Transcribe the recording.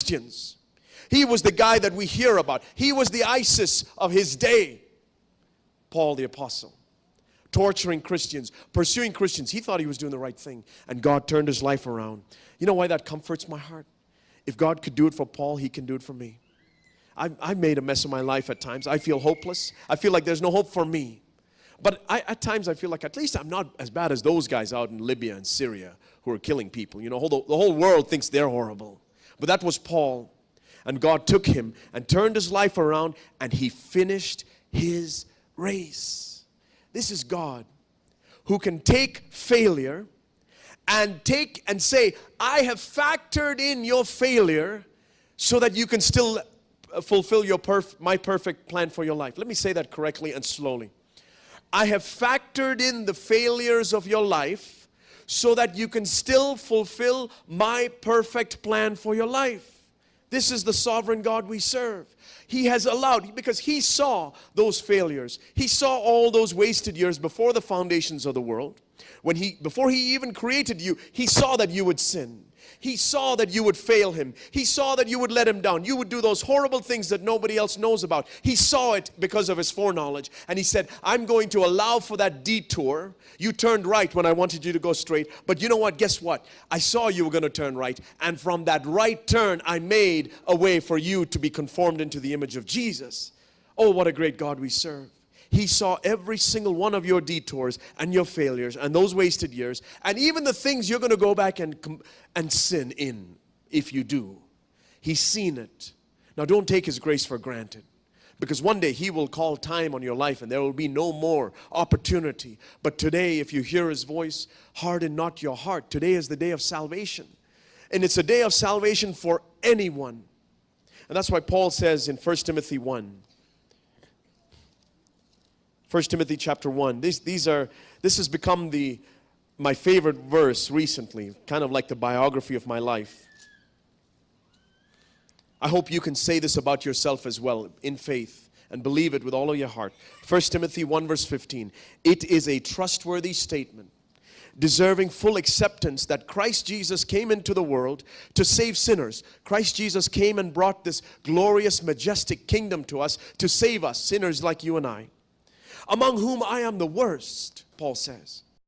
Christians. He was the guy that we hear about. He was the ISIS of his day. Paul the apostle. Torturing Christians, pursuing Christians. He thought he was doing the right thing. And God turned his life around. You know why that comforts my heart? If God could do it for Paul, he can do it for me. I've made a mess of my life at times. I feel hopeless. I feel like there's no hope for me. But at times I feel like at least I'm not as bad as those guys out in Libya and Syria who are killing people. You know, the whole world thinks they're horrible. But that was Paul. And God took him and turned his life around, and he finished his race. This is God who can take failure and say, I have factored in your failure so that you can still fulfill my perfect plan for your life. Let me say that correctly and slowly. I have factored in the failures of your life so that you can still fulfill my perfect plan for your life. This is the sovereign God we serve. He has allowed, because he saw those failures. He saw all those wasted years before the foundations of the world. Before he even created you, he saw that you would sin. He saw that you would fail him. He saw that you would let him down. You would do those horrible things that nobody else knows about. He saw it because of his foreknowledge. And he said, I'm going to allow for that detour. You turned right when I wanted you to go straight. But you know what? Guess what? I saw you were going to turn right. And from that right turn, I made a way for you to be conformed into the image of Jesus. Oh, what a great God we serve. He saw every single one of your detours and your failures and those wasted years, and even the things you're going to go back and sin in if you do. He's seen it. Now don't take his grace for granted, because one day he will call time on your life and there will be no more opportunity. But today, if you hear his voice, harden not your heart. Today is the day of salvation, and it's a day of salvation for anyone. And that's why Paul says in 1 Timothy 1. 1 Timothy chapter 1. This has become my favorite verse recently, kind of like the biography of my life. I hope you can say this about yourself as well in faith and believe it with all of your heart. 1 Timothy 1 verse 15. It is a trustworthy statement, deserving full acceptance, that Christ Jesus came into the world to save sinners. Christ Jesus came and brought this glorious, majestic kingdom to us to save us, sinners like you and I, among whom I am the worst, Paul says.